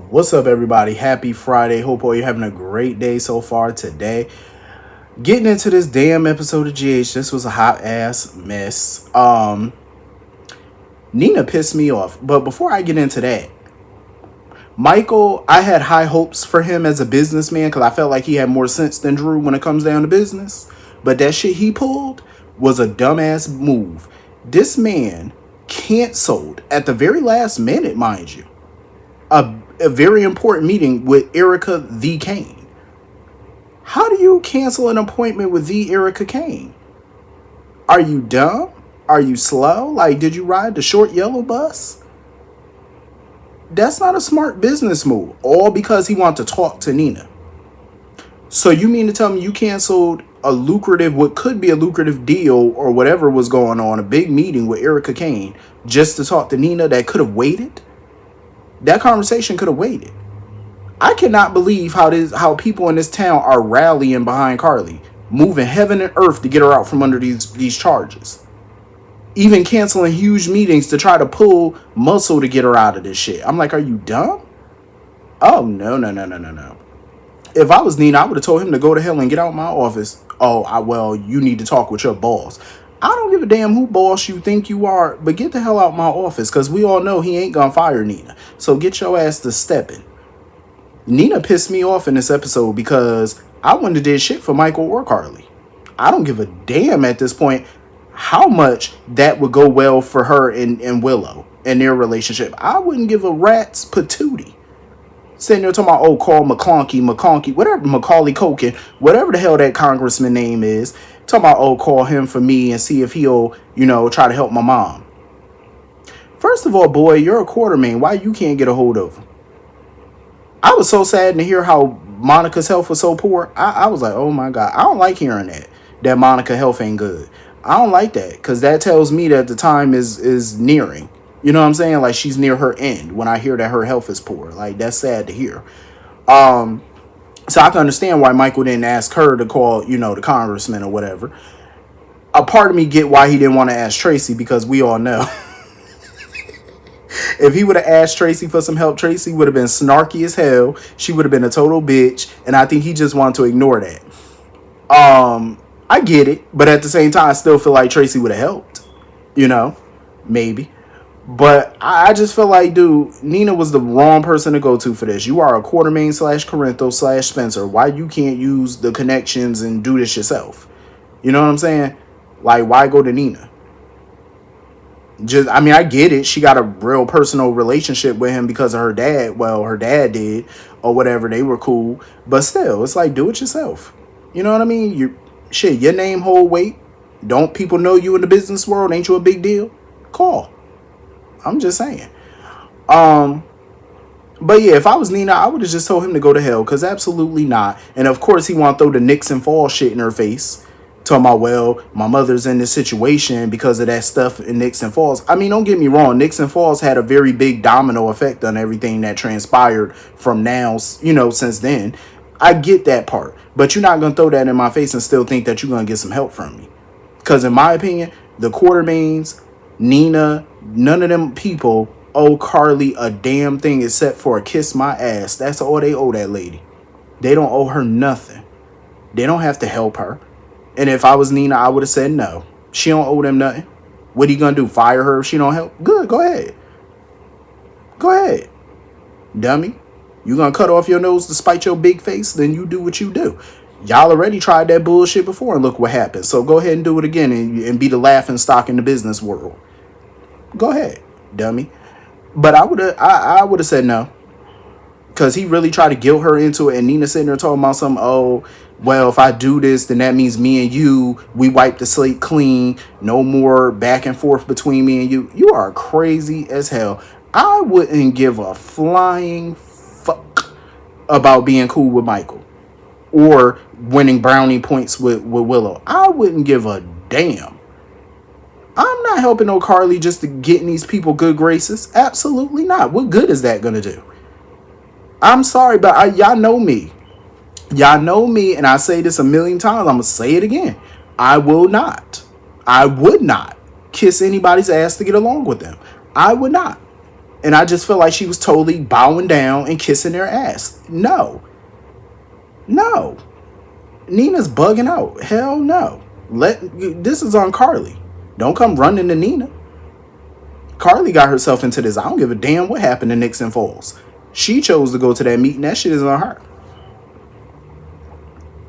What's up, everybody? Happy Friday. Hope all you're having a great day so far today. Getting into this damn episode of GH, this was a hot ass mess. Nina pissed me off. But before I get into that, Michael, I had high hopes for him as a businessman because I felt like he had more sense than Drew when it comes down to business. But that shit he pulled was a dumbass move. This man canceled at the very last minute, mind you, a very important meeting with Erica the Kane. How do you cancel an appointment with the Erica Kane? Are you dumb? Are you slow? Like, did you ride the short yellow bus? That's not a smart business move. All because he wanted to talk to Nina. So you mean to tell me you canceled a lucrative, what could be a lucrative deal or whatever was going on, a big meeting with Erica Kane, just to talk to Nina that could have waited? That conversation could have waited. I cannot believe how people in this town are rallying behind Carly, moving heaven and earth to get her out from under these charges. Even canceling huge meetings to try to pull muscle to get her out of this shit. I'm like, are you dumb? Oh, no. If I was Nina, I would have told him to go to hell and get out of my office. Well, you need to talk with your boss. I don't give a damn who boss you think you are, but get the hell out of my office, because we all know he ain't gonna fire Nina. So get your ass to stepping. Nina pissed me off in this episode because I wouldn't have did shit for Michael or Carly. I don't give a damn at this point how much that would go well for her and Willow and their relationship. I wouldn't give a rat's patootie. Sitting there talking about, call McConkie, whatever, Macaulay Culkin, whatever the hell that congressman name is. Talking about, call him for me and see if he'll, try to help my mom. First of all, boy, you're a quartermain. Why you can't get a hold of him? I was so sad to hear how Monica's health was so poor. I was like, oh my God, I don't like hearing that Monica health ain't good. I don't like that because that tells me that the time is nearing. You know what I'm saying? Like, she's near her end when I hear that her health is poor. Like, that's sad to hear. So I can understand why Michael didn't ask her to call, the congressman or whatever. A part of me get why he didn't want to ask Tracy, because we all know. If he would have asked Tracy for some help, Tracy would have been snarky as hell. She would have been a total bitch. And I think he just wanted to ignore that. I get it. But at the same time, I still feel like Tracy would have helped. Maybe. But I just feel like, dude, Nina was the wrong person to go to for this. You are a quartermain / Corinto / Spencer. Why you can't use the connections and do this yourself? You know what I'm saying? Like, why go to Nina? I get it. She got a real personal relationship with him because of her dad. Well, her dad did or whatever. They were cool. But still, it's like, do it yourself. You know what I mean? Your name hold weight. Don't people know you in the business world? Ain't you a big deal? Call. I'm just saying. But yeah, if I was Nina, I would have just told him to go to hell, because absolutely not. And of course, he want to throw the Nixon Falls shit in her face. Talking about, well, my mother's in this situation because of that stuff in Nixon Falls. I mean, don't get me wrong. Nixon Falls had a very big domino effect on everything that transpired from now, since then. I get that part. But you're not going to throw that in my face and still think that you're going to get some help from me. Because in my opinion, the Quartermains, Nina, none of them people owe Carly a damn thing except for a kiss my ass. That's all they owe that lady. They don't owe her nothing. They don't have to help her. And if I was Nina, I would have said no. She don't owe them nothing. What are you going to do? Fire her if she don't help? Good, go ahead. Go ahead. Dummy. You going to cut off your nose to spite your big face? Then you do what you do. Y'all already tried that bullshit before and look what happened. So go ahead and do it again and be the laughing stock in the business world. Go ahead, dummy. But I would have said no. Because he really tried to guilt her into it. And Nina sitting there talking about something, well, if I do this, then that means me and you, we wipe the slate clean. No more back and forth between me and you. You are crazy as hell. I wouldn't give a flying fuck about being cool with Michael or winning brownie points with Willow. I wouldn't give a damn. I'm not helping no Carly just to get in these people good graces. Absolutely not. What good is that going to do? I'm sorry, but y'all know me. Y'all know me, and I say this a million times. I'm going to say it again. I would not kiss anybody's ass to get along with them. I would not. And I just feel like she was totally bowing down and kissing their ass. No. No. Nina's bugging out. Hell no. This is on Carly. Don't come running to Nina. Carly got herself into this. I don't give a damn what happened to Nixon Falls. She chose to go to that meeting. That shit is on her.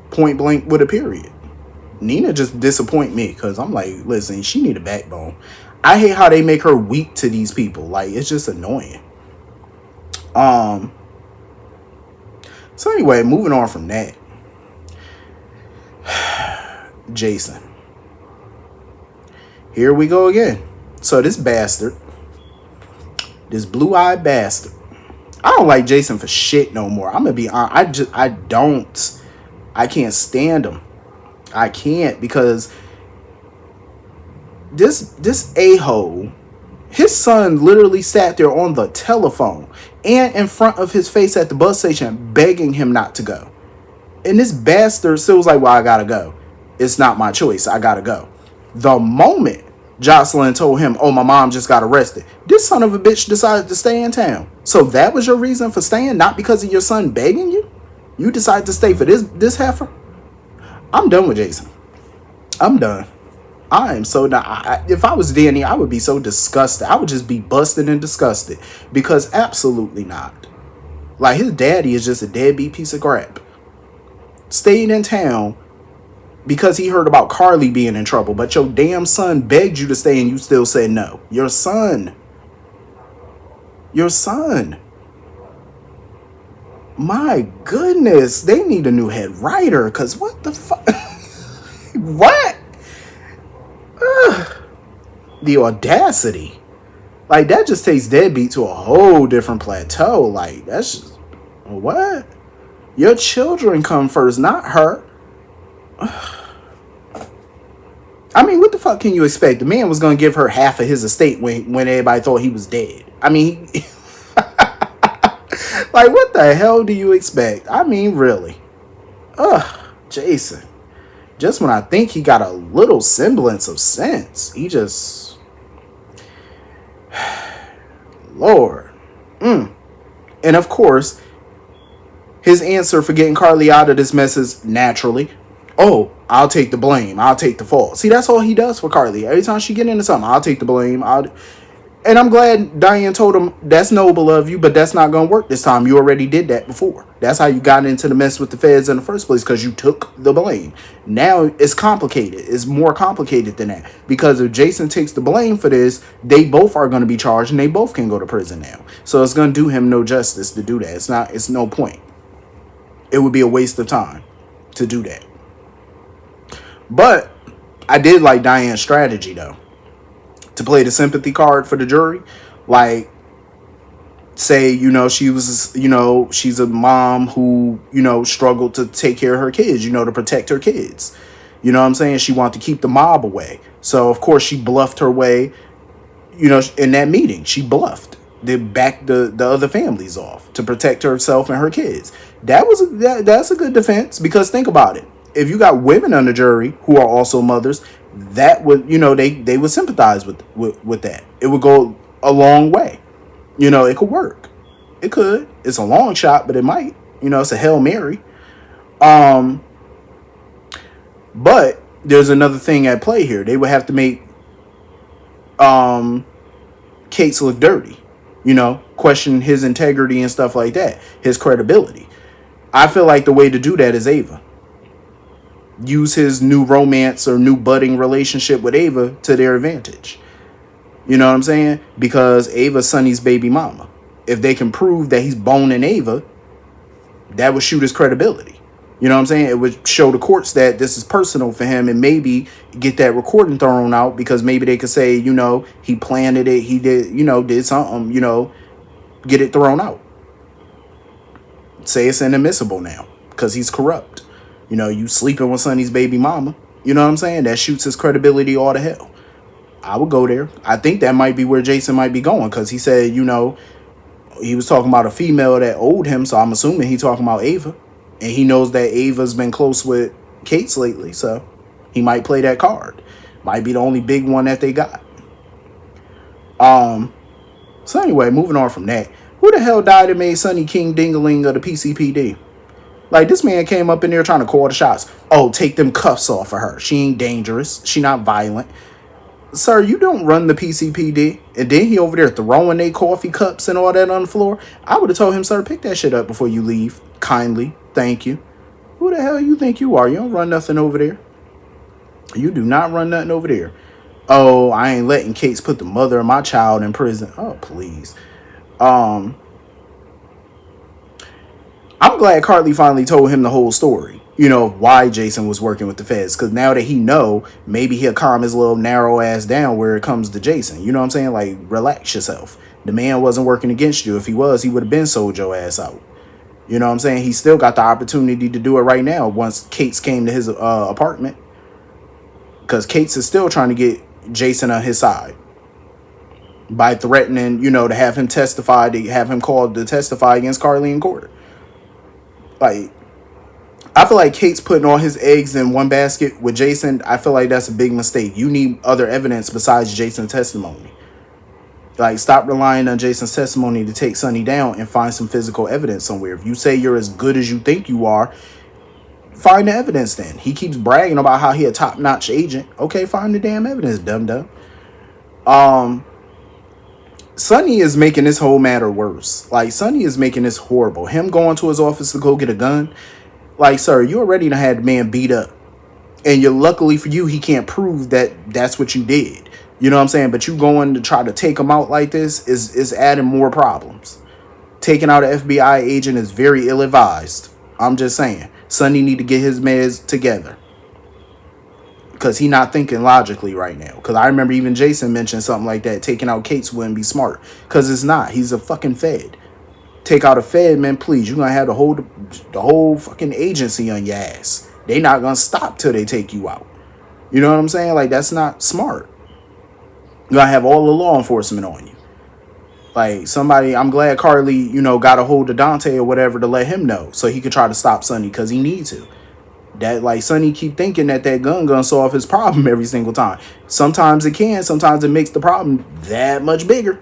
Point blank with a period. Nina just disappoint me because I'm like, listen, she need a backbone. I hate how they make her weak to these people. Like, it's just annoying. So anyway, moving on from that. Jason. Here we go again. So this bastard, this blue-eyed bastard, I don't like Jason for shit no more. I'm gonna be honest. I can't stand him. I can't, because this a-hole, his son literally sat there on the telephone and in front of his face at the bus station begging him not to go. And this bastard still was like, well, I gotta go. It's not my choice. I gotta go. The moment Jocelyn told him, oh, my mom just got arrested, this son of a bitch decided to stay in town. So that was your reason for staying? Not because of your son begging you? You decided to stay for this heifer? I'm done with Jason. I'm done. I am so done. If I was Danny, I would be so disgusted. I would just be busted and disgusted. Because absolutely not. Like, his daddy is just a deadbeat piece of crap. Staying in town because he heard about Carly being in trouble, but your damn son begged you to stay and you still said no. Your son. My goodness, they need a new head writer, because what the fuck? What? Ugh. The audacity. Like, that just takes deadbeat to a whole different plateau. Like, that's just, what? Your children come first, not her. I mean, what the fuck can you expect? The man was going to give her half of his estate when everybody thought he was dead. I mean, like, what the hell do you expect? I mean, really. Jason. Just when I think he got a little semblance of sense, he just... Lord. And of course, his answer for getting Carly out of this mess is naturally, oh, I'll take the blame. I'll take the fault. See, that's all he does for Carly. Every time she get into something, I'll take the blame. And I'm glad Diane told him, that's noble of you, but that's not going to work this time. You already did that before. That's how you got into the mess with the feds in the first place, because you took the blame. Now it's complicated. It's more complicated than that. Because if Jason takes the blame for this, they both are going to be charged and they both can go to prison now. So it's going to do him no justice to do that. It's no point. It would be a waste of time to do that. But I did like Diane's strategy, though, to play the sympathy card for the jury. Like, say, she's a mom who, struggled to take care of her kids, to protect her kids. You know what I'm saying? She wanted to keep the mob away. So, of course, she bluffed her way, in that meeting. She bluffed. They backed the other families off to protect herself and her kids. That's a good defense, because think about it. If you got women on the jury who are also mothers, that would, they would sympathize with that. It would go a long way. It could work. It could. It's a long shot, but it might. It's a Hail Mary. But there's another thing at play here. They would have to make Cates look dirty. Question his integrity and stuff like that. His credibility. I feel like the way to do that is Ava. Use his new romance or new budding relationship with Ava to their advantage. You know what I'm saying? Because Ava's Sonny's baby mama. If they can prove that he's boning Ava, that would shoot his credibility. You know what I'm saying? It would show the courts that this is personal for him, and maybe get that recording thrown out, because maybe they could say, he planted it, he did, did something, get it thrown out. Say it's inadmissible now because he's corrupt. You sleeping with Sonny's baby mama. You know what I'm saying? That shoots his credibility all to hell. I would go there. I think that might be where Jason might be going, because he said, he was talking about a female that owed him, so I'm assuming he's talking about Ava. And he knows that Ava's been close with Cates lately, so he might play that card. Might be the only big one that they got. So anyway, moving on from that. Who the hell died and made Sonny King Dingaling of the PCPD? Like, this man came up in there trying to call the shots. Oh, take them cuffs off of her. She ain't dangerous. She not violent. Sir, you don't run the PCPD. And then he over there throwing their coffee cups and all that on the floor. I would have told him, sir, pick that shit up before you leave. Kindly. Thank you. Who the hell you think you are? You don't run nothing over there. You do not run nothing over there. Oh, I ain't letting Cates put the mother of my child in prison. Oh, please. I'm glad Carly finally told him the whole story, why Jason was working with the feds. Because now that he know, maybe he'll calm his little narrow ass down where it comes to Jason. You know what I'm saying? Like, relax yourself. The man wasn't working against you. If he was, he would have been sold your ass out. You know what I'm saying? He still got the opportunity to do it right now once Cates came to his apartment. Because Cates is still trying to get Jason on his side by threatening, to have him testify, to have him called to testify against Carly in court. Like, I feel like Cates putting all his eggs in one basket with Jason. I feel like that's a big mistake. You need other evidence besides Jason's testimony. Like, stop relying on Jason's testimony to take Sonny down and find some physical evidence somewhere. If you say you're as good as you think you are, find the evidence then. He keeps bragging about how he a top-notch agent. Okay, find the damn evidence, dum-dum. Sonny is making this whole matter worse. Like, Sonny is making this horrible. Him going to his office to go get a gun. Like, sir, you already had the man beat up. And luckily for you, he can't prove that that's what you did. You know what I'm saying? But you going to try to take him out like this is adding more problems. Taking out an FBI agent is very ill-advised. I'm just saying. Sonny need to get his meds together. Because he not thinking logically right now. Because I remember even Jason mentioned something like that. Taking out Cates wouldn't be smart. Because it's not. He's a fucking Fed. Take out a Fed, man, please. You're going to have the whole fucking agency on your ass. They not going to stop till they take you out. You know what I'm saying? Like, that's not smart. You're going to have all the law enforcement on you. Like, somebody, I'm glad Carly, got a hold of Dante or whatever to let him know. So he could try to stop Sonny because he needs to. That, like, Sonny keep thinking that gun gonna solve his problem every single time. Sometimes it can. Sometimes it makes the problem that much bigger.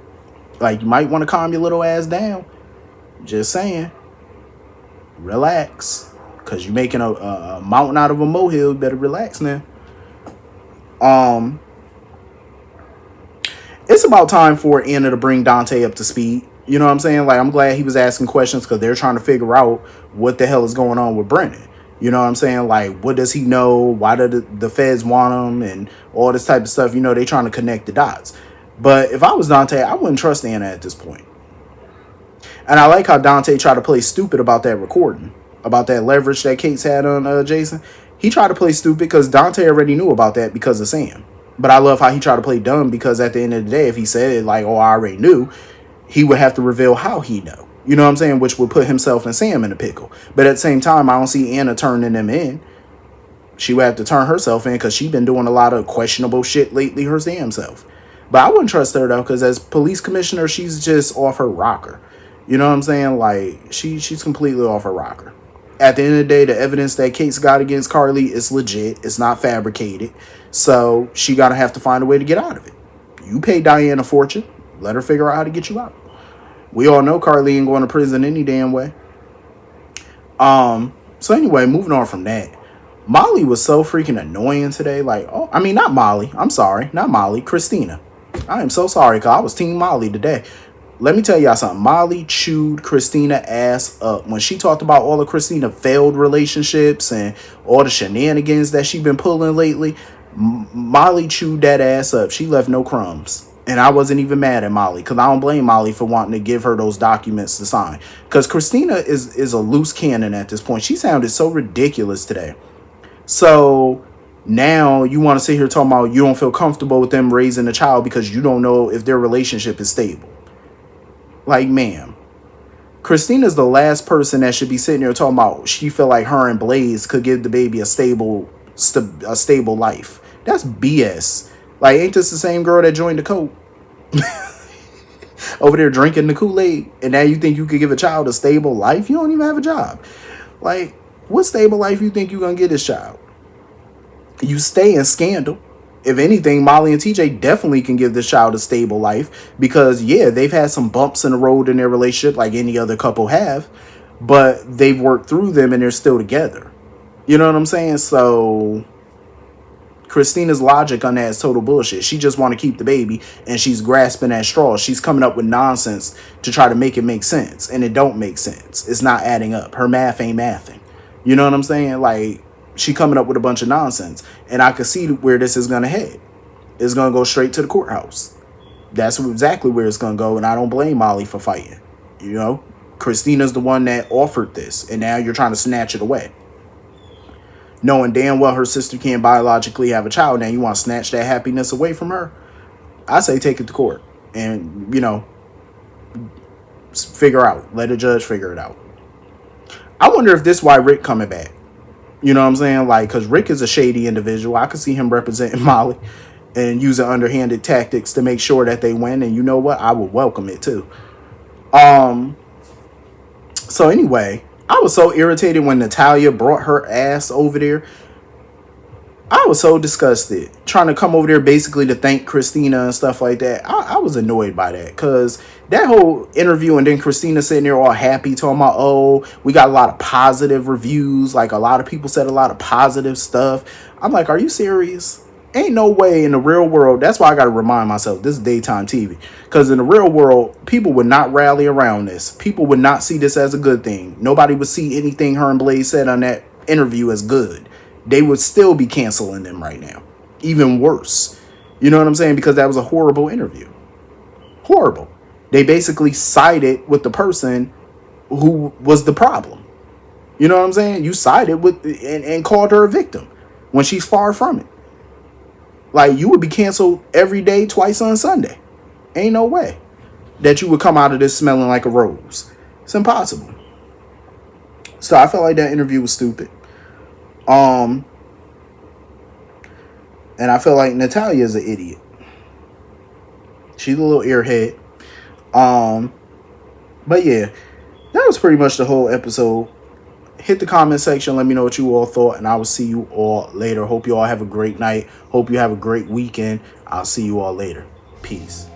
Like, you might want to calm your little ass down. Just saying. Relax. Because you're making a mountain out of a molehill. You better relax now. It's about time for Anna to bring Dante up to speed. You know what I'm saying? Like, I'm glad he was asking questions because they're trying to figure out what the hell is going on with Brennan. You know what I'm saying? Like, what does he know? Why do the feds want him? And all this type of stuff. They trying to connect the dots. But if I was Dante, I wouldn't trust Anna at this point. And I like how Dante tried to play stupid about that recording. About that leverage that Cates had on Jason. He tried to play stupid because Dante already knew about that because of Sam. But I love how he tried to play dumb because at the end of the day, if he said it like, oh, I already knew, he would have to reveal how he know. You know what I'm saying? Which would put himself and Sam in a pickle. But at the same time, I don't see Anna turning them in. She would have to turn herself in because she's been doing a lot of questionable shit lately her damn self. But I wouldn't trust her, though, because as police commissioner, she's just off her rocker. You know what I'm saying? Like, she's completely off her rocker. At the end of the day, the evidence that Cates got against Carly is legit. It's not fabricated. So she got to have to find a way to get out of it. You pay Diane a fortune. Let her figure out how to get you out. We all know Carly ain't going to prison any damn way. So anyway, moving on from that. Molly was so freaking annoying today. Like, not Molly. I'm sorry. Not Molly. Kristina. I am so sorry because I was team Molly today. Let me tell y'all something. Molly chewed Kristina ass up. When she talked about all of Kristina failed relationships and all the shenanigans that she been pulling lately, Molly chewed that ass up. She left no crumbs. And I wasn't even mad at Molly because I don't blame Molly for wanting to give her those documents to sign. Because Kristina is a loose cannon at this point. She sounded so ridiculous today. So now you want to sit here talking about you don't feel comfortable with them raising a child because you don't know if their relationship is stable. Like, ma'am, Kristina's the last person that should be sitting there talking about she feel like her and Blaze could give the baby a stable life. That's BS. Like, ain't this the same girl that joined the cult? Over there drinking the Kool-Aid, and now you think you could give a child a stable life? You don't even have a job. Like, what stable life you think you're gonna get this child? You stay in scandal. if anything, Molly and TJ definitely can give this child a stable life because, yeah, they've had some bumps in the road in their relationship like any other couple have, but they've worked through them and they're still together. You know what I'm saying? So Kristina's logic on that is total bullshit. She just want to keep the baby and she's grasping at straws. She's coming up with nonsense to try to make it make sense, and it don't make sense. It's not adding up. Her math ain't mathing. You know what I'm saying? Like, she coming up with a bunch of nonsense, and I can see where this is going to head. It's going to go straight to the courthouse. That's exactly where it's going to go, and I don't blame Molly for fighting. You know, Kristina's the one that offered this, and now you're trying to snatch it away. Knowing damn well her sister can't biologically have a child, now you want to snatch that happiness away from her? I say take it to court and, you know, figure out. Let a judge figure it out. I wonder if this is why Rick coming back. You know what I'm saying? Like, because Rick is a shady individual. I could see him representing Molly and using underhanded tactics to make sure that they win. And you know what? I would welcome it too. So anyway, I was so irritated when Natalia brought her ass over there. I was so disgusted trying to come over there basically to thank Kristina and stuff like that. I was annoyed by that because that whole interview and then Kristina sitting there all happy talking about, oh, we got a lot of positive reviews. Like, a lot of people said a lot of positive stuff. I'm like, are you serious? Ain't no way in the real world. That's why I got to remind myself this is daytime TV, because in the real world, people would not rally around this. People would not see this as a good thing. Nobody would see anything her and Blaze said on that interview as good. They would still be canceling them right now. Even worse. You know what I'm saying? Because that was a horrible interview. Horrible. They basically sided with the person who was the problem. You know what I'm saying? You sided with and called her a victim when she's far from it. Like, you would be canceled every day, twice on Sunday. Ain't no way that you would come out of this smelling like a rose. It's impossible. So I felt like that interview was stupid. And I feel like Natalia is an idiot. She's a little airhead. But yeah, that was pretty much the whole episode. Hit the comment section. Let me know what you all thought, and I will see you all later. Hope you all have a great night. Hope you have a great weekend. I'll see you all later. Peace.